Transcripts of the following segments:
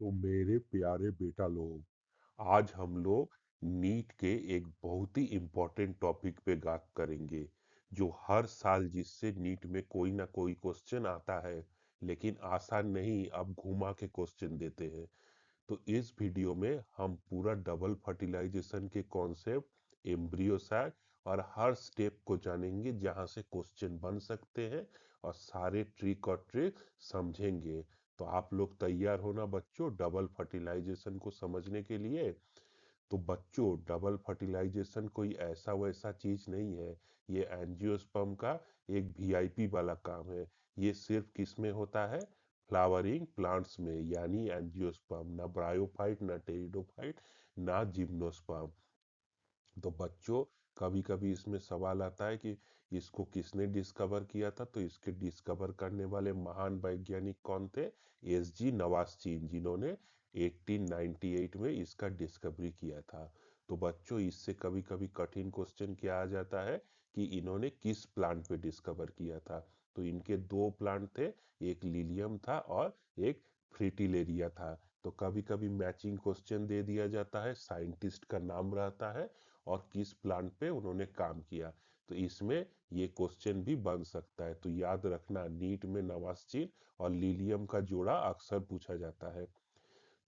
तो मेरे प्यारे बेटा लोग, आज हम लोग नीट के एक बहुत ही इम्पोर्टेंट टॉपिक पे बात करेंगे जो हर साल जिससे नीट में कोई ना कोई क्वेश्चन आता है। लेकिन आसान नहीं, अब घुमा के क्वेश्चन देते हैं। तो इस वीडियो में हम पूरा डबल फर्टिलाइजेशन के कॉन्सेप्ट, एम्ब्रियो सैक और हर स्टेप को जानेंगे जहां से क्वेश्चन बन सकते हैं, और सारे ट्रिक और ट्रिक समझेंगे। तो आप लोग तैयार होना बच्चों डबल फर्टिलाइजेशन को समझने के लिए। तो बच्चों, डबल फर्टिलाइजेशन कोई ऐसा वैसा चीज नहीं है। ये एंजियोस्पर्म का एक वीआईपी वाला काम है। ये सिर्फ किस में होता है? फ्लावरिंग प्लांट्स में, यानी एंजियोस्पर्म, ना ब्रायोफाइट, ना टेरिडोफाइट, ना जिम्नोस्पर्म। तो बच्चों, कभी कभी इसमें सवाल आता है कि इसको किसने डिस्कवर किया था। तो इसके डिस्कवर करने वाले महान वैज्ञानिक कौन थे? एस जी नवास्चीन, जिन्होंने 1898 में इसका डिस्कवरी किया था। तो बच्चों, इससे कभी कभी कठिन क्वेश्चन क्या आ जाता है कि इन्होंने किस प्लांट पे डिस्कवर किया था। तो इनके दो प्लांट थे, एक लिलियम था और एक फ्रिटिलेरिया था। तो कभी कभी मैचिंग क्वेश्चन दे दिया जाता है, साइंटिस्ट का नाम रहता है और किस प्लांट पे उन्होंने काम किया। तो इसमें ये क्वेश्चन भी बन सकता है। तो याद रखना, नीट में नवास्चीन और लिलियम का जोड़ा अक्सर पूछा जाता है।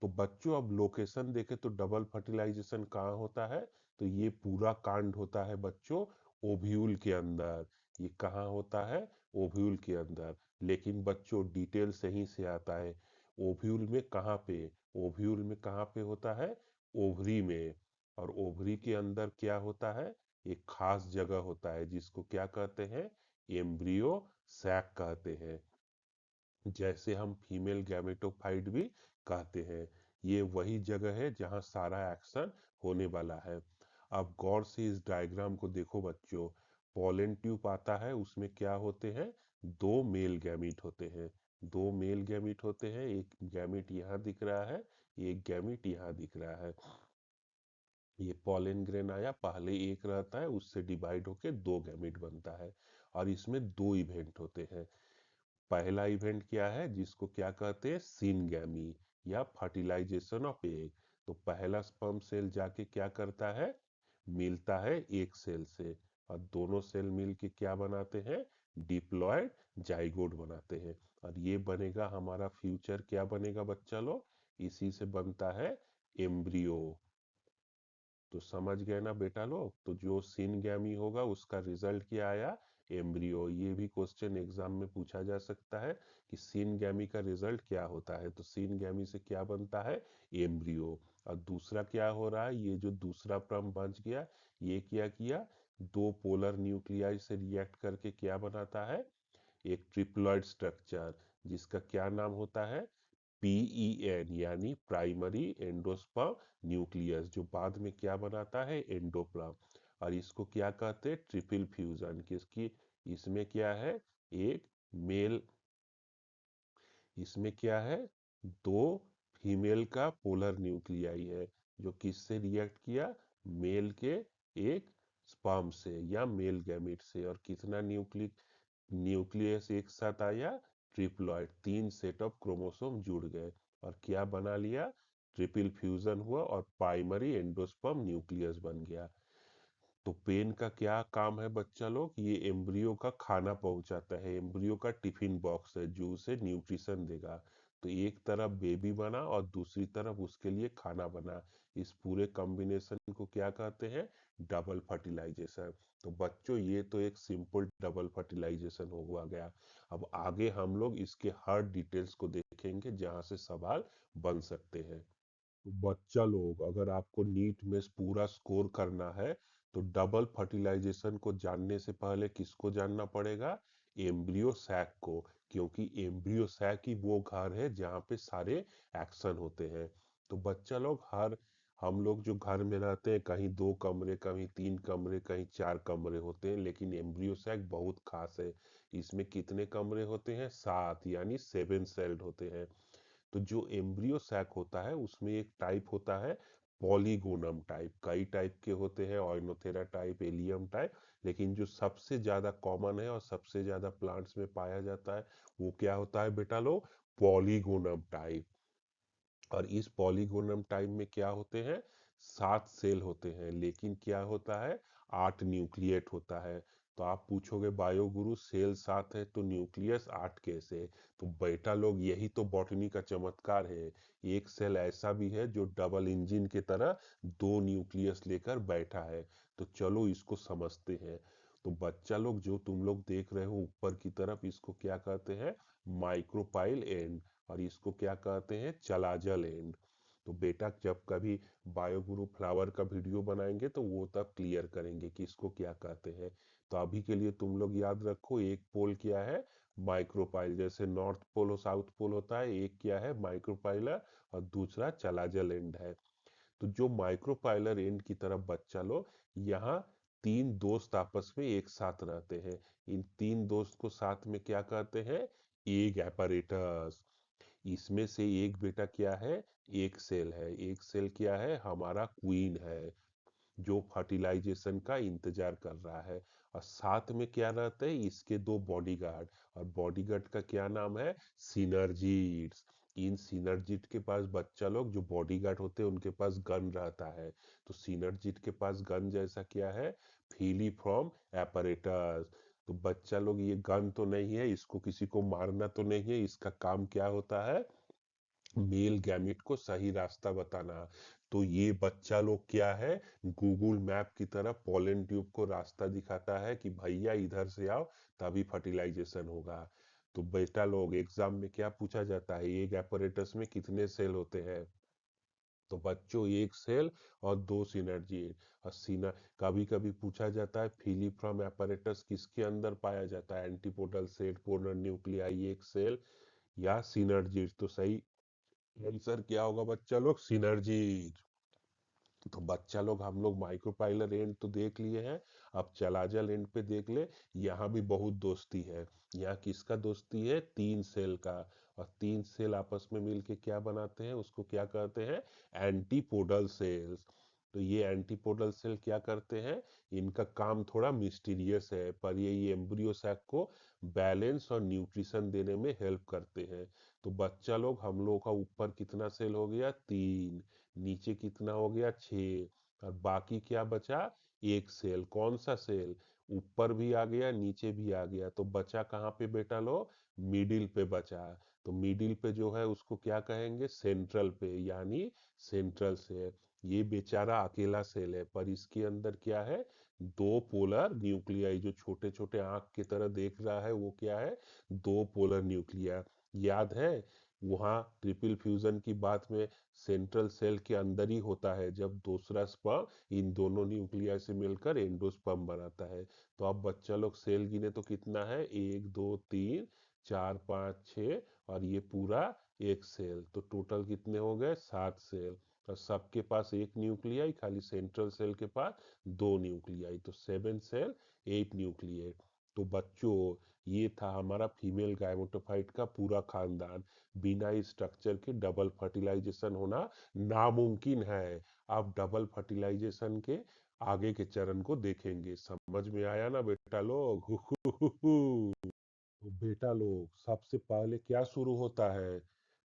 तो बच्चों, अब लोकेशन देखें तो डबल फर्टिलाइजेशन कहाँ होता है? तो ये पूरा कांड होता है बच्चों ओव्यूल के अंदर। ये कहाँ होता है? ओव्यूल के अंदर। लेकिन बच्चों, डिटेल सही से आता है। ओव्यूल में कहाँ पे? ओव्यूल में कहाँ पे होता है? ओवरी में। और ओवरी के अंदर क्या होता है? एक खास जगह होता है जिसको क्या कहते हैं? एम्ब्रियो सैक कहते हैं। जैसे हम फीमेल गैमेटोफाइट भी कहते हैं। ये वही जगह है जहां सारा एक्शन होने वाला है। अब गौर से इस डायग्राम को देखो बच्चों। पोलन ट्यूब आता है, उसमें क्या होते हैं? दो मेल गैमीट होते हैं। दो मेल गैमीट होते हैं, एक गैमीट यहाँ दिख रहा है, एक गैमीट यहाँ दिख रहा है। ये पॉलन ग्रेन आया, पहले एक रहता है, उससे डिवाइड होके दो गैमीट बनता है। और इसमें दो इवेंट होते हैं। पहला इवेंट क्या है, जिसको क्या कहते हैं? सिनगैमी, या फर्टिलाइजेशन ऑफ एग। तो पहला स्पर्म सेल जाके क्या करता है? मिलता है एक सेल से, और दोनों सेल मिल के क्या बनाते हैं? डिप्लॉयड जाइगोट बनाते हैं। और ये बनेगा हमारा फ्यूचर, क्या बनेगा बच्चा लोग? इसी से बनता है एम्ब्रियो। तो समझ गए ना बेटा लोग? तो जो सिनगैमी होगा उसका रिजल्ट क्या आया? एम्ब्रियो। ये भी क्वेश्चन एग्जाम में पूछा जा सकता है कि सिनगैमी का रिजल्ट क्या होता है। तो सिनगैमी से क्या बनता है? एम्ब्रियो। और दूसरा क्या हो रहा है? ये जो दूसरा क्रम बच गया, ये क्या किया? दो पोलर न्यूक्लियाई से रिएक्ट करके क्या बनाता है? एक ट्रिप्लॉइड स्ट्रक्चर, जिसका क्या नाम होता है? पीईएन, यानी प्राइमरी एंडोस्पर्म न्यूक्लियस, जो बाद में क्या बनाता है? एंडोप्लाज्म। और इसको क्या कहते हैं? Triple fusion. किसकी? इसमें क्या है? एक मेल, इसमें क्या है? दो फीमेल का पोलर न्यूक्लियाई है, जो किससे रिएक्ट किया? मेल के एक स्पर्म से या मेल गैमेट से। और कितना न्यूक्लियस एक साथ आया? ट्रिप्लॉइड। तीन सेट ऑफ क्रोमोसोम जुड़ गए और क्या बना लिया? ट्रिपल फ्यूजन हुआ और प्राइमरी एंडोस्पर्म न्यूक्लियस बन गया। तो पेन का क्या काम है बच्चा लोग? ये एम्ब्रियो का खाना पहुंचाता है। एम्ब्रियो का टिफिन बॉक्स है जो उसे न्यूट्रिशन देगा। तो एक तरफ बेबी बना और दूसरी तरफ उसके लिए खाना बना। इस पूरे कॉम्बिनेशन को क्या कहते हैं? Double fertilisation. तो बच्चों, ये तो एक सिंपल डबल फर्टिलाइजेशन हुआ गया। अब आगे हम लोग इसके हर डिटेल्स को देखेंगे जहां से सवाल बन सकते हैं। तो बच्चा लोग, अगर आपको नीट में पूरा स्कोर करना है तो डबल फर्टिलाइजेशन को जानने से पहले किसको जानना पड़ेगा? एम्ब्रियो सैक को। क्योंकि एम्ब्रियो सैक ही वो घर है जहाँ पे सारे एक्शन होते हैं। तो बच्चा लोग, हर हम लोग जो घर में रहते हैं, कहीं दो कमरे, कहीं तीन कमरे, कहीं चार कमरे होते हैं, लेकिन एम्ब्रियो सैक बहुत खास है। इसमें कितने कमरे होते हैं? सात, यानी सेवन सेल्ड होते हैं। तो जो एम्ब्रियो सैक होता है उसमें एक टाइप होता है पॉलीगोनम टाइप। कई टाइप के होते हैं, ऑयनोथेरा टाइप, एलियम टाइप, लेकिन जो सबसे ज्यादा कॉमन है और सबसे ज्यादा प्लांट्स में पाया जाता है, वो क्या होता है बेटा लोग? Polygonum type. और इस पॉलीगोनम टाइप में क्या होते हैं, 7 सेल होते हैं, लेकिन क्या होता है, 8 न्यूक्लिएट होता है। तो आप पूछोगे बायो गुरु सेल 7 है तो न्यूक्लियस 8 कैसे? तो बेटा लोग यही तो बॉटनी का चमत्कार है। एक सेल ऐसा भी है जो डबल इंजन की तरह 2 न्यूक्लियस लेकर बैठा है। तो चलो इसको समझते हैं। तो बच्चा लोग जो तुम लोग देख रहे हो ऊपर की तरफ, इसको क्या कहते हैं, माइक्रोपाइल एंड। और इसको क्या कहते हैं, चलाजल एंड। तो बेटा जब कभी बायोगुरु फ्लावर का वीडियो बनाएंगे तो वो तब क्लियर करेंगे कि इसको क्या कहते हैं। तो अभी के लिए तुम लोग याद रखो, एक पोल क्या है, माइक्रोपाइल, जैसे नॉर्थ पोल और साउथ पोल होता है, एक क्या है माइक्रोपाइलर और दूसरा चलाजल एंड है। तो जो माइक्रोपाइलर एंड की तरफ बच्चा लो, यहाँ 3 दोस्त आपस में एक साथ रहते हैं। इन 3 दोस्त को साथ में क्या कहते हैं, एग एपरेटस। इसमें से एक बेटा क्या है, एक सेल है। एक सेल क्या है, हमारा क्वीन है, जो फर्टिलाइजेशन का इंतजार कर रहा है। और साथ में क्या रहते हैं, इसके 2 बॉडीगार्ड। और बॉडीगार्ड का क्या नाम है, सिनर्जिड्स। इन सिनर्जिड के पास बच्चा लोग, जो बॉडीगार्ड होते हैं उनके पास गन रहता है। तो सिनर्जिड के पास गन जैसा क्या है, फीलीफ्रॉम एपरेटस। तो बच्चा लोग ये गन तो नहीं है, इसको किसी को मारना तो नहीं है, इसका काम क्या होता है, मेल गैमिट को सही रास्ता बताना। तो ये बच्चा लोग क्या है, गूगल मैप की तरह पोलन ट्यूब को रास्ता दिखाता है कि भैया इधर से आओ, तभी फर्टिलाइजेशन होगा। तो बेटा लोग एग्जाम में क्या पूछा जाता है, एक एपरेटस में कितने सेल होते हैं? तो बच्चों एक सेल और 2 सिनर्जी। और सीना कभी कभी पूछा जाता है फिलीफ्रॉम एपरेटस किसके अंदर पाया जाता है, एंटीपोडल सेल, पोलर न्यूक्लियाई, एक सेल या सिनर्जी? तो सही आंसर क्या होगा बच्चा लोग, सिनर्जी। तो बच्चा लोग हम लोग माइक्रोपाइलर एंड तो देख लिए हैं, अब चलाजल एंड पे देख ले। यहाँ भी बहुत दोस्ती है। यहाँ किसका दोस्ती है, 3 सेल का। और 3 सेल आपस में मिलके क्या बनाते हैं, उसको क्या कहते हैं, एंटीपोडल सेल्स। तो ये एंटीपोडल सेल क्या करते हैं, इनका काम थोड़ा मिस्टीरियस है, पर ये एम्ब्रियो सैक को बैलेंस और न्यूट्रिशन देने में हेल्प करते हैं। तो बच्चा लोग हम लोग का ऊपर कितना सेल हो गया, 3, नीचे कितना हो गया, 6, और बाकी क्या बचा, एक सेल। कौन सा सेल, ऊपर भी आ गया नीचे भी आ गया, तो बचा कहाँ पे बेटा लो, मिडिल पे बचा। तो मिडिल पे जो है उसको क्या कहेंगे, सेंट्रल पे, यानी सेंट्रल सेल। ये बेचारा अकेला सेल है, पर इसके अंदर क्या है, 2 पोलर न्यूक्लियाई, जो छोटे छोटे आंख की तरह देख रहा है वो क्या है, 2 पोलर न्यूक्लिया। याद है वहाँ ट्रिपल फ्यूजन की बात में, सेंट्रल सेल के अंदर ही होता है जब दूसरा स्पर्म इन दोनों न्यूक्लिया से मिलकर एंडोस्पर्म बनाता है। तो अब बच्चा लोग सेल गिने तो कितना है, 1 2 3 4 5 6, और ये पूरा एक सेल, तो टोटल कितने हो गए, 7 सेल। और सबके पास एक न्यूक्लियाई, खाली सेंट्रल सेल के पास 2 न्यूक्लियाई, तो 7 सेल 8 न्यूक्लिएट। तो बच्चों ये था हमारा फीमेल गायमोटोफाइट का पूरा खानदान। बिना इस स्ट्रक्चर के डबल फर्टिलाइजेशन होना नामुमकिन है। आप डबल फर्टिलाइजेशन के आगे के चरण को देखेंगे। समझ में आया ना बेटा लोग? तो बेटा लोग सबसे पहले क्या शुरू होता है,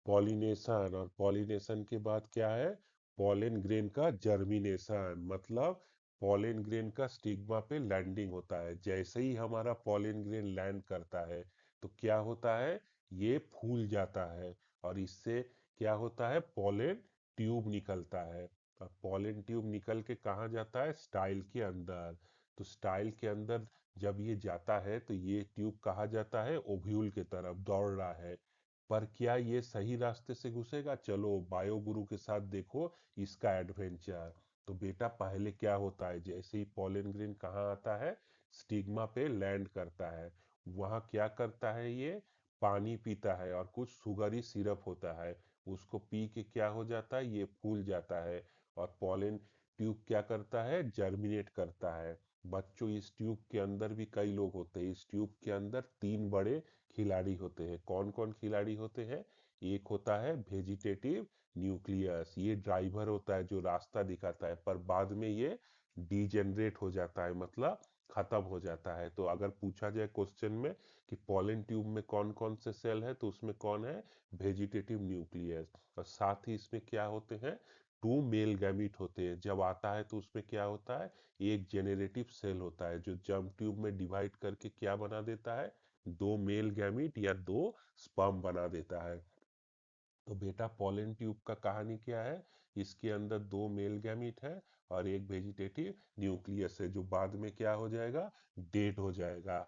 पॉलिनेशन। और पॉलिनेशन के बाद क्या है, पॉलन ग्रेन का जर्मिनेशन। मतलब पॉलन ग्रेन का स्टिग्मा पे लैंडिंग होता है। जैसे ही हमारा पॉलन ग्रेन लैंड करता है तो क्या होता है, ये फूल जाता है। और इससे क्या होता है, पॉलन ट्यूब निकलता है। और पॉलन ट्यूब निकल के कहाँ जाता है, स्टाइल के अंदर। तो स्टाइल के अंदर जब ये जाता है तो ये ट्यूब कहा जाता है, ओव्यूल के तरफ दौड़ रहा है। पर क्या ये सही रास्ते से घुसेगा, चलो बायो गुरु के साथ देखो इसका एडवेंचर। तो बेटा पहले क्या होता है, जैसे ही पॉलन ग्रेन कहाँ आता है, स्टिग्मा पे लैंड करता है, वहाँ क्या करता है, ये पानी पीता है और कुछ सुगरी सिरप होता है, उसको पी के क्या हो जाता है, ये फूल जाता है। और पॉलन ट्यूब क्या करता है, जर्मिनेट करता है। बच्चों इस ट्यूब के अंदर भी कई लोग होते हैं। इस ट्यूब के अंदर 3 बड़े खिलाड़ी होते हैं। कौन कौन खिलाड़ी होते हैं, एक होता है वेजिटेटिव न्यूक्लियस, ये ड्राइवर होता है जो रास्ता दिखाता है, पर बाद में ये डीजेनरेट हो जाता है, मतलब खत्म हो जाता है। तो अगर पूछा जाए क्वेश्चन में कि पॉलन ट्यूब में कौन कौन से सेल है, तो उसमें कौन है, वेजिटेटिव न्यूक्लियस। और साथ ही इसमें क्या होते हैं, टू मेल गैमीट होते हैं। जब आता है तो उसमें क्या होता है, एक जेनरेटिव सेल होता है जो जर्म ट्यूब में डिवाइड करके क्या बना देता है, दो मेल गैमीट या दो स्पर्म बना देता है। तो बेटा पॉलन ट्यूब का कहानी क्या है, इसके अंदर दो मेल गैमीट है और एक वेजिटेटिव न्यूक्लियस है जो बाद में क्या हो जाएगा, डेड हो जाएगा।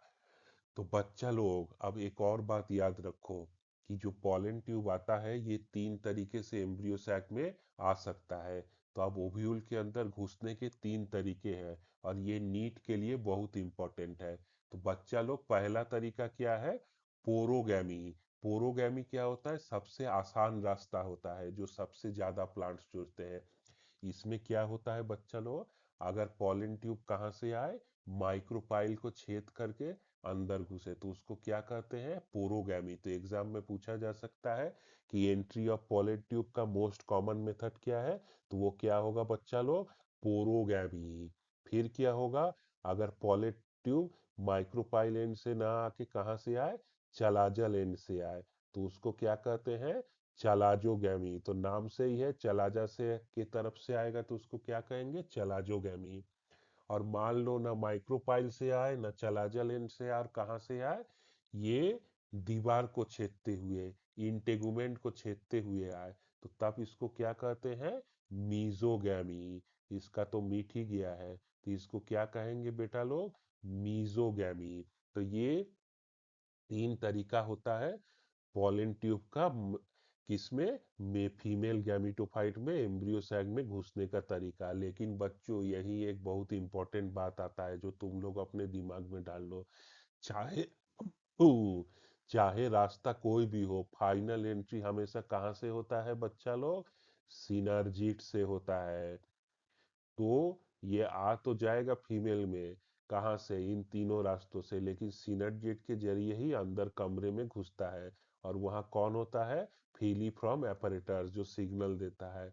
तो बच्चा लोग अब एक और बात याद रखो कि जो पॉलन ट्यूब आता है ये तीन तरीके से एम्ब्रियो सैक में आ सकता है। तो अब ओव्यूल के अंदर घुसने के तीन तरीके हैं और ये नीट के लिए बहुत इंपॉर्टेंट है। तो बच्चा लोग पहला तरीका क्या है, पोरोगैमी। पोरोगैमी क्या होता है, सबसे आसान रास्ता होता है जो सबसे ज्यादा प्लांट्स जुड़ते हैं। इसमें क्या होता है बच्चा लोग, अगर पॉलन ट्यूब कहाँ से आए, माइक्रोपाइल को छेद करके अंदर घुसे तो उसको क्या कहते हैं, पोरोगैमी। तो एग्जाम में पूछा जा सकता है कि एंट्री ऑफ पॉलन ट्यूब का मोस्ट कॉमन मेथड क्या है, तो वो क्या होगा बच्चा लोग, पोरोगैमी। फिर क्या होगा, अगर पॉलन ट्यूब माइक्रोपाइल एंड से ना आके कहाँ से आए, चलाजल एंड से आए, तो उसको क्या कहते हैं, चलाजोगैमी। तो नाम से ही है, चलाजा से की तरफ से आएगा तो उसको क्या कहेंगे, चलाजोगैमी। और मान लो ना माइक्रोपाइल से आए ना चलाजा लेन से आए, और कहाँ से आए, ये दीवार को छेदते हुए, इंटेगुमेंट को छेदते हुए आए, तो तब इसको क्या कहते हैं, मीजोगैमी। इसका तो मीठ ही गया है, तो इसको क्या कहेंगे बेटा लोग, मीजोगैमी। तो ये तीन तरीका होता है पॉलन ट्यूब का, किसमें, में फीमेल गैमेटोफाइट में एम्ब्रियो सैक में घुसने का तरीका। लेकिन बच्चों यही एक बहुत इंपॉर्टेंट बात आता है जो तुम लोग अपने दिमाग में डाल लो, चाहे ऊ, चाहे रास्ता कोई भी हो, फाइनल एंट्री हमेशा कहाँ से होता है बच्चा लोग, सिनर्जिट से होता है। तो ये आ तो जाएगा फीमेल में, कहाँ से, इन तीनों रास्तों से, लेकिन सिनर्जिट के जरिए ही अंदर कमरे में घुसता है। और वहाँ कौन होता है, फीलीफ्रॉम एपरेटस जो सिग्नल देता है।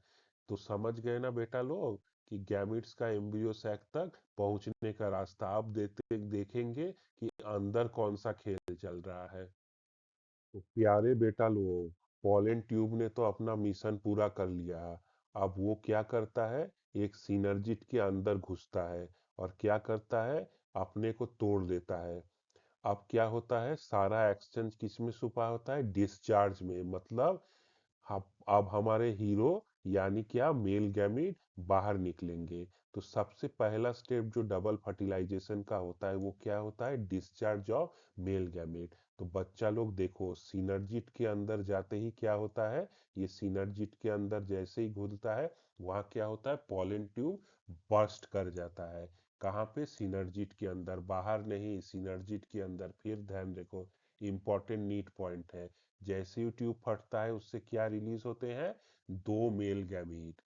तो समझ गए ना बेटा लोग कि गैमिट्स का एम्ब्रियो सैक तक पहुंचने का रास्ता। अब देखेंगे कि अंदर कौन सा खेल चल रहा है। तो प्यारे बेटा लोग, पॉलन ट्यूब ने तो अपना मिशन पूरा कर लिया। अब वो क्या करता है, एक सिनर्जिट के अंदर घुसता है और क्या करता है, अपने को तोड़ देता है। अब क्या होता है, सारा एक्सचेंज किस में छुपा होता है, डिस्चार्ज में। मतलब अब हमारे हीरो यानी क्या, मेल गैमीट बाहर निकलेंगे। तो सबसे पहला स्टेप जो डबल फर्टिलाइजेशन का होता है वो क्या होता है, डिस्चार्ज ऑफ मेल गैमीट। तो बच्चा लोग देखो, सिनर्जिट के अंदर जाते ही क्या होता है, ये सिनर्जिट के अंदर जैसे ही घुलता है, वहां क्या होता है, पॉलन ट्यूब बर्स्ट कर जाता है। कहाँ पे, सिनर्जिट के अंदर, बाहर नहीं, सिनर्जिट के अंदर। फिर ध्यान रखो, इंपॉर्टेंट नीट पॉइंट है, जैसे ही ट्यूब फटता है उससे क्या रिलीज होते हैं, दो मेल गैमीट।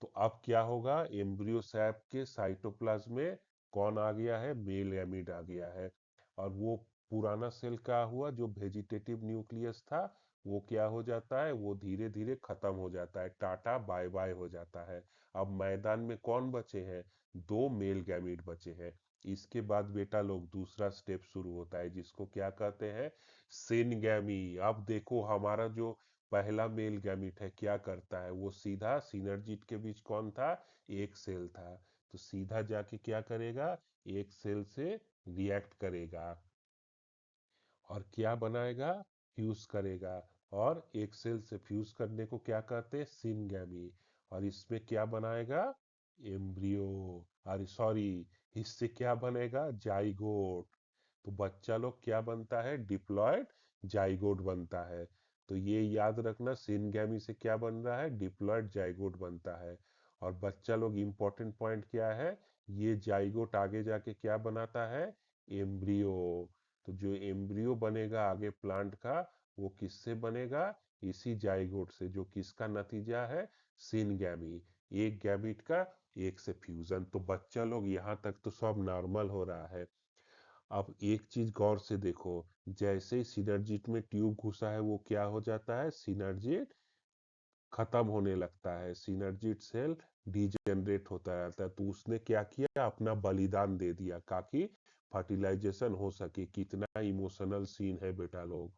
तो अब क्या होगा, एम्ब्रियो सैक के साइटोप्लाज्म में कौन आ गया है, मेल गैमीट आ गया है। और वो पुराना सेल क्या हुआ, जो वेजिटेटिव न्यूक्लियस था, वो क्या हो जाता है, वो धीरे धीरे खत्म हो जाता है, टाटा बाय बाय हो जाता है। अब मैदान में कौन बचे हैं, दो मेल गैमीट बचे हैं। इसके बाद बेटा लोग दूसरा स्टेप शुरू होता है जिसको क्या कहते हैं, सिनगैमी। अब देखो हमारा जो पहला मेल गैमीट है क्या करता है, वो सीधा सिनर्जिट के बीच कौन था, एक सेल था। तो सीधा जाके क्या करेगा, एक सेल से रिएक्ट करेगा और क्या बनाएगा, फ्यूज करेगा। और एक सेल से फ्यूज करने को क्या कहते हैं, सिनगैमी। और इसमें क्या बनाएगा, एम्ब्रियो, अरे सॉरी, इससे क्या बनेगा, जाइगोट। तो बच्चा लोग क्या बनता है, डिप्लॉयड जाइगोट बनता है। तो ये याद रखना, सिनगैमी से क्या बन रहा है, डिप्लॉयड जाइगोट बनता है। और बच्चा लोग इंपॉर्टेंट पॉइंट क्या है, ये जाइगोट आगे जाके क्या बनाता है, एम्ब्रियो। तो जो एम्ब्रियो बनेगा आगे प्लांट का, वो किससे बनेगा, इसी जाइगोट से, जो किसका नतीजा है, सिनगैमी। एक गैमीट का एक से फ्यूजन। तो बच्चा लोग यहाँ तक तो सब नॉर्मल हो रहा है। अब एक चीज गौर से देखो, जैसे ही सिनर्जिट में ट्यूब घुसा है वो क्या हो जाता है, सिनर्जिट खत्म होने लगता है, सिनर्जिड सेल डिजेनरेट होता रहता है। तो उसने क्या किया, अपना बलिदान दे दिया ताकि फर्टिलाइजेशन हो सके। कितना इमोशनल सीन है बेटा लोग।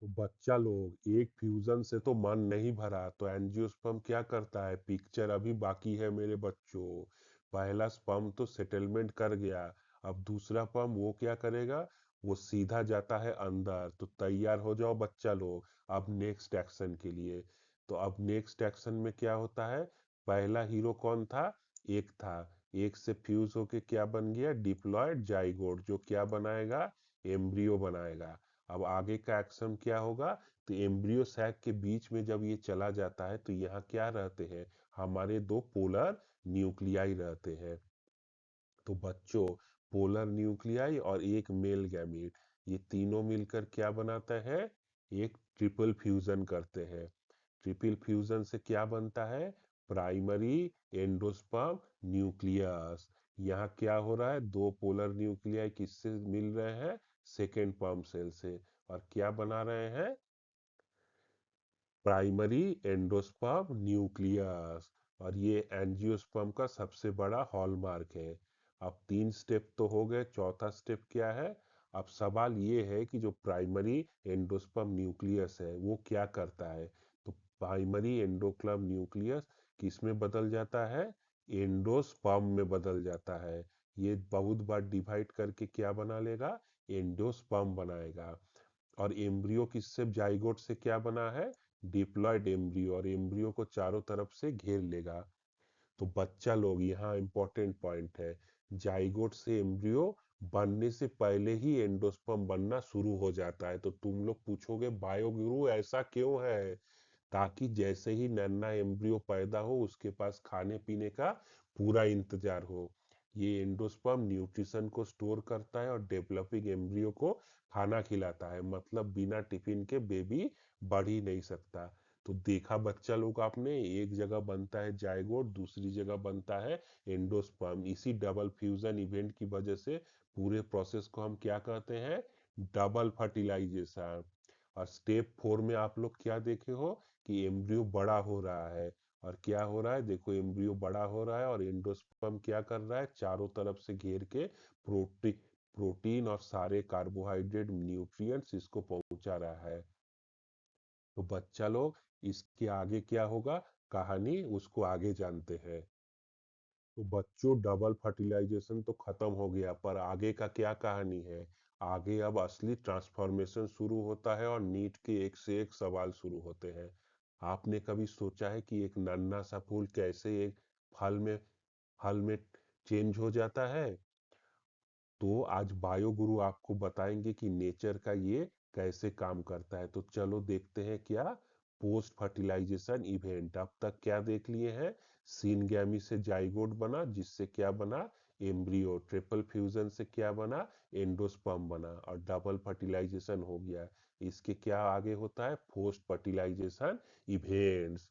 तो बच्चा लोग, एक फ्यूजन से तो मन नहीं भरा, तो एंजियोस्पर्म क्या करता है, पिक्चर अभी बाकी है मेरे बच्चों। पहला स्पर्म तो सेटलमेंट कर गया, अब दूसरा स्पर्म वो क्या करेगा, वो सीधा जाता है अंदर। तो तैयार हो जाओ बच्चा लोग, अब नेक्स्ट एक्शन के लिए। तो अब नेक्स्ट एक्शन में क्या होता है, पहला हीरो कौन था, एक था। एक से फ्यूज होके क्या बन गया, डिप्लॉयड जाइगोट, जो क्या बनाएगा, एम्ब्रियो बनाएगा। अब आगे का एक्शन क्या होगा, तो एम्ब्रियो सैक के बीच में जब ये चला जाता है तो यहाँ क्या रहते हैं, हमारे दो पोलर न्यूक्लियाई रहते हैं। तो बच्चों, पोलर न्यूक्लियाई और एक मेल गैमीट, ये तीनों मिलकर क्या बनाता है, एक ट्रिपल फ्यूजन करते हैं। ट्रिपल फ्यूजन से क्या बनता है, प्राइमरी एंडोस्पर्म न्यूक्लियस। यहाँ क्या हो रहा है, दो पोलर न्यूक्लियाई किससे मिल रहे हैं, सेकेंड पर्म सेल से, और क्या बना रहे हैं, प्राइमरी एंडोस्पर्म न्यूक्लियस। और ये एंजियोस्पर्म का सबसे बड़ा हॉलमार्क है। अब तीन स्टेप तो हो गए, चौथा स्टेप क्या है। अब सवाल ये है कि जो प्राइमरी एंडोस्पर्म न्यूक्लियस है वो क्या करता है। तो प्राइमरी एंडोक्लम न्यूक्लियस किस में बदल जाता है, एंडोस्पर्म में बदल जाता है। ये बहुत बार डिवाइड करके क्या बना लेगा, एंडोस्पर्म बनाएगा। और एम्ब्रियो किससे, जाइगोट से क्या बना है, डिप्लॉयड एम्ब्रियो, और एम्ब्रियो को चारों तरफ से घेर लेगा। तो बच्चा लोग, यहाँ इंपॉर्टेंट पॉइंट है, जाइगोट से एम्ब्रियो बनने से पहले ही एंडोस्पर्म बनना शुरू हो जाता है। तो तुम लोग पूछोगे बायोगुरु ऐसा क्यों है, ताकि जैसे ही नन्हा एम्ब्रियो पैदा हो उसके पास खाने पीने का पूरा इंतजार हो। ये एंडोस्पर्म न्यूट्रिशन को स्टोर करता है और डेवलपिंग एम्ब्रियो को खाना खिलाता है, मतलब बिना टिफिन के बेबी बढ़ ही नहीं सकता। तो देखा बच्चा लोग आपने, एक जगह बनता है जाइगोट, दूसरी जगह बनता है एंडोस्पर्म। इसी डबल फ्यूजन इवेंट की वजह से पूरे प्रोसेस को हम क्या कहते हैं, डबल फर्टिलाइजेशन। और स्टेप 4 में आप लोग क्या देखे हो, कि एम्ब्रियो बड़ा हो रहा है। और क्या हो रहा है, देखो एम्ब्रियो बड़ा हो रहा है और एंडोस्पर्म क्या कर रहा है, चारों तरफ से घेर के प्रोटीन प्रोटीन और सारे कार्बोहाइड्रेट न्यूट्रिएंट्स इसको पहुंचा रहा है। तो बच्चा लोग, इसके आगे क्या होगा, कहानी उसको आगे जानते हैं। तो बच्चों, डबल फर्टिलाइजेशन तो खत्म हो गया, पर आगे का क्या कहानी है। आगे अब असली ट्रांसफॉर्मेशन शुरू होता है और नीट के एक से एक सवाल शुरू होते हैं। आपने कभी सोचा है कि एक नन्हा सा फूल कैसे एक फल में फल में चेंज हो जाता है। तो आज बायो गुरु आपको बताएंगे कि नेचर का ये कैसे काम करता है। तो चलो देखते हैं क्या, पोस्ट फर्टिलाइजेशन इवेंट। अब तक क्या देख लिए हैं, सिनगैमी से जाइगोट बना, जिससे क्या बना, एम्ब्रियो। ट्रिपल फ्यूजन से क्या बना, एंडोस्पर्म बना, और डबल फर्टिलाइजेशन हो गया। इसके क्या आगे होता है, पोस्ट फर्टिलाइजेशन इवेंट्स।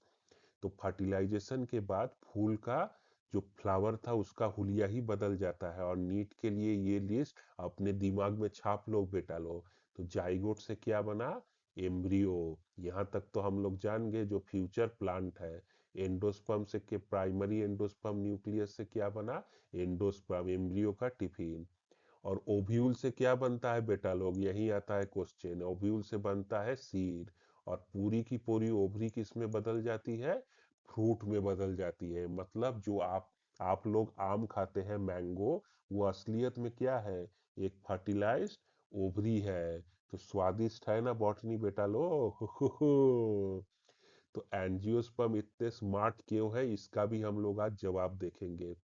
तो फर्टिलाइजेशन के बाद फूल का जो फ्लावर था उसका हुलिया ही बदल जाता है। और नीट के लिए ये लिस्ट अपने दिमाग में छाप लो बेटा लो। तो जाइगोट से क्या बना, एम्ब्रियो। यहाँ तक तो हम लोग जान गए, जो फ्यूचर प्लांट है। एंडोस्पर्म से के प्राइमरी एंडोस्पर्म न्यूक्लियस से क्या बना, एंडोस्पर्म, एम्ब्रियो का टिफिन। और ओव्यूल से क्या बनता है बेटा लोग, यही आता है क्वेश्चन, ओव्यूल से बनता है सीड। और पूरी की पूरी ओवरी किस में बदल जाती है, फ्रूट में बदल जाती है। मतलब जो आप लोग आम खाते हैं, मैंगो, वो असलियत में क्या है, एक फर्टिलाइज्ड ओवरी है। तो स्वादिष्ट है ना बॉटनी बेटा लोग। तो एंजियोस्पर्म इतने स्मार्ट क्यों है, इसका भी हम लोग आज जवाब देखेंगे।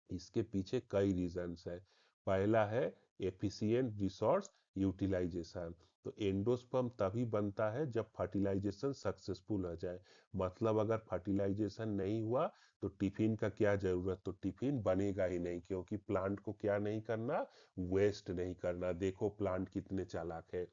इसके पीछे कई रीजंस है। पहला है एफिशिएंट रिसोर्स यूटिलाइजेशन। तो एंडोस्पर्म तभी बनता है जब फर्टिलाइजेशन सक्सेसफुल हो जाए। मतलब अगर फर्टिलाइजेशन नहीं हुआ तो टिफिन का क्या जरूरत, तो टिफिन बनेगा ही नहीं, क्योंकि प्लांट को क्या नहीं करना, वेस्ट नहीं करना। देखो प्लांट कितने चालाक है।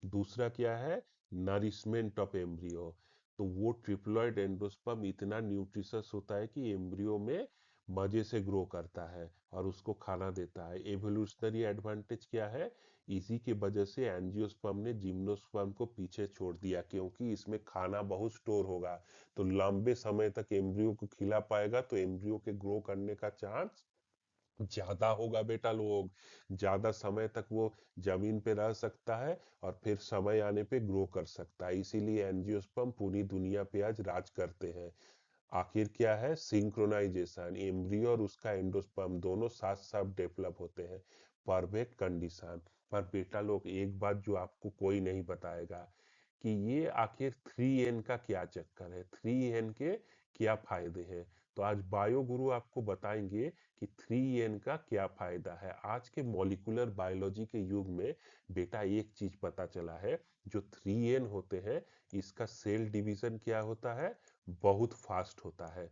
दूसरा क्या है, नरिशमेंट ऑफ एम्ब्रियो। तो वो ट्रिप्लॉइड एंडोस्पर्म इतना न्यूट्रिशस होता है कि एम्ब्रियो में मजे से ग्रो करता है और उसको खाना देता है। एवोल्यूशनरी एडवांटेज क्या है? इसी के वजह से एंजियोस्पर्म ने जिम्नोस्पर्म को पीछे छोड़ दिया, क्योंकि इसमें खाना बहुत स्टोर होगा। तो लंबे समय तक एम्ब्रियो को खिला पाएगा तो एम्ब्रियो के ग्रो करने का चांस ज्यादा होगा बेटा लोग। ज्यादा समय तक वो जमीन पे रह सकता है और फिर समय आने पे ग्रो कर सकता है। इसीलिए एंजियोस्पर्म पूरी दुनिया पे आज राज करते हैं। आखिर क्या है? सिंक्रोनाइजेशन। एम्ब्रियो और उसका एंडोस्पर्म दोनों साथ साथ डेवलप होते हैं, परफेक्ट कंडीशन। पर बेटा लोग एक बात जो आपको कोई नहीं बताएगा कि ये आखिर 3N का क्या चक्कर है, 3N के क्या फायदे हैं। तो आज बायो गुरु आपको बताएंगे कि 3N का क्या फायदा है। आज के मॉलिक्यूलर बायोलॉजी के युग में बेटा एक चीज पता चला है, जो 3N होते हैं इसका सेल डिवीजन क्या होता है? बहुत फास्ट होता है।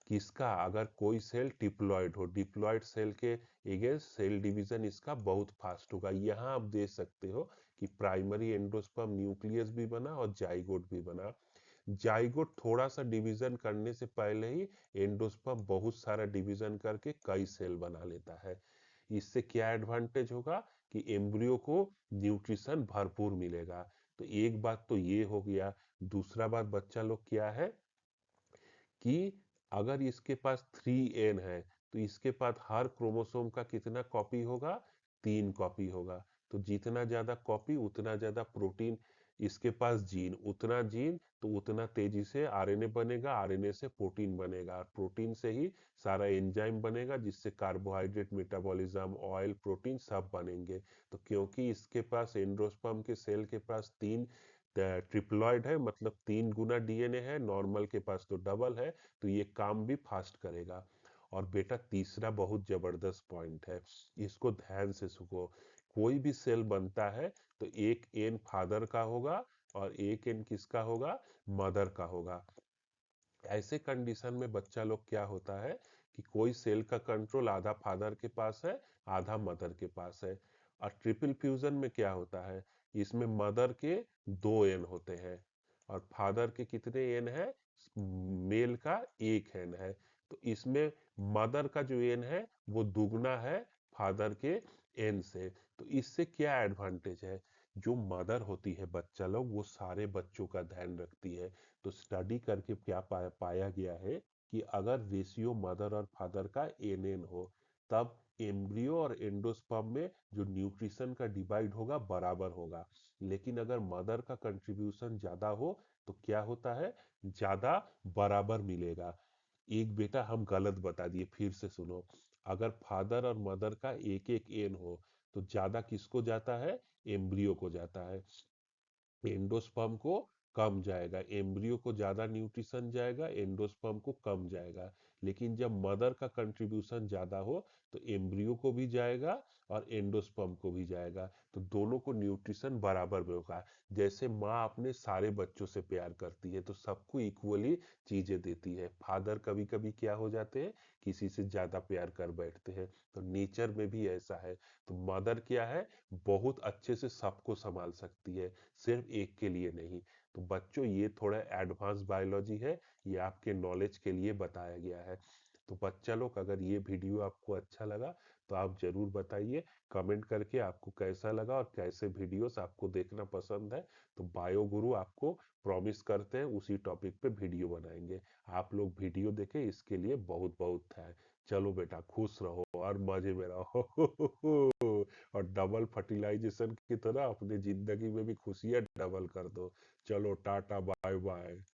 किसका? अगर कोई सेल डिप्लॉयड हो, डिप्लॉयड सेल के अगेंस्ट सेल डिवीजन इसका बहुत फास्ट होगा। यहाँ आप देख सकते हो कि प्राइमरी एंडोस्पर्म न्यूक्लियस भी बना और जाइगोट भी बना। जाइगोट थोड़ा सा डिवीजन करने से पहले ही एंडोस्पर्म बहुत सारा डिवीजन करके कई सेल बना लेता है। इससे क्या एडवांटेज होगा कि एम्ब्रियो को न्यूट्रिशन भरपूर मिलेगा। तो एक बात तो ये हो गया। दूसरा बात बच्चा लोग क्या है कि अगर इसके पास 3N है तो इसके पास हर क्रोमोसोम का कितना कॉपी होगा? 3 कॉपी होगा। तो जितना ज्यादा कॉपी उतना ज्यादा प्रोटीन इसके पास, जीन उतना जीन तो उतना तेजी से आरएनए बनेगा, आरएनए से प्रोटीन बनेगा, और प्रोटीन से ही सारा एंजाइम बनेगा जिससे कार्बोहाइड्रेट मेटाबॉलिज्म ऑयल प्रोटीन सब बनेंगे। तो क्योंकि इसके पास एंडोस्पर्म के सेल के पास तीन ट्रिप्लॉइड है, मतलब 3 गुना डीएनए है, नॉर्मल के पास तो डबल है, तो ये काम भी फास्ट करेगा। और बेटा तीसरा बहुत जबरदस्त पॉइंट है, इसको ध्यान से सुनो। कोई भी सेल बनता है तो एक एन फादर का होगा और एक एन किसका होगा? मदर का होगा। ऐसे कंडीशन में बच्चा लोग क्या होता है कि कोई सेल का कंट्रोल आधा फादर के पास है, आधा मदर के पास है। और ट्रिपल फ्यूजन में क्या होता है? इसमें मदर के 2 एन होते हैं और फादर के कितने एन है? मेल का 1 एन है। तो इसमें मदर का जो एन है वो दुगना है फादर के एन से। तो इससे क्या एडवांटेज है? जो मदर होती है बच्चा लोग, वो सारे बच्चों का ध्यान रखती है। तो स्टडी करके क्या पाया गया है कि अगर रेशियो मदर और फादर का एन हो, तब एम्ब्रियो और एंडोस्पर्म में जो न्यूट्रिशन का डिवाइड होगा बराबर होगा। लेकिन अगर मदर का कंट्रीब्यूशन ज्यादा हो तो क्या होता है? ज्यादा बराबर मिलेगा। एक बेटा हम गलत बता दिए, फिर से सुनो। अगर फादर और मदर का एक एक एन हो तो ज्यादा किसको जाता है? एम्ब्रियो को जाता है। एंडोस्पर्म को कम जाएगा, एम्ब्रियो को ज्यादा न्यूट्रिशन जाएगा, एंडोस्पर्म को कम जाएगा। लेकिन जब मदर का कंट्रीब्यूशन ज्यादा हो तो एम्ब्रियो को भी जाएगा और एंडोस्पर्म को भी जाएगा। तो दोनों को न्यूट्रिशन बराबर में होगा। जैसे माँ अपने सारे बच्चों से प्यार करती है तो सबको इक्वली चीजें देती है। फादर कभी कभी क्या हो जाते हैं, किसी से ज्यादा प्यार कर बैठते हैं। तो नेचर में भी ऐसा है। तो मदर क्या है? बहुत अच्छे से सबको संभाल सकती है, सिर्फ एक के लिए नहीं। तो बच्चों ये थोड़ा एडवांस बायोलॉजी है, ये आपके नॉलेज के लिए बताया गया है। तो बच्चा लोग अगर ये वीडियो आपको अच्छा लगा तो आप जरूर बताइए कमेंट करके आपको कैसा लगा और कैसे वीडियोस आपको देखना पसंद है। तो बायो गुरु आपको प्रॉमिस करते हैं उसी टॉपिक पे वीडियो बनाएंगे। आप लोग वीडियो देखें, इसके लिए बहुत बहुत है। चलो बेटा खुश रहो और मजे में रहो और डबल फर्टिलाइजेशन की तरह अपने जिंदगी में भी खुशियां डबल कर दो। चलो टाटा बाय बाय।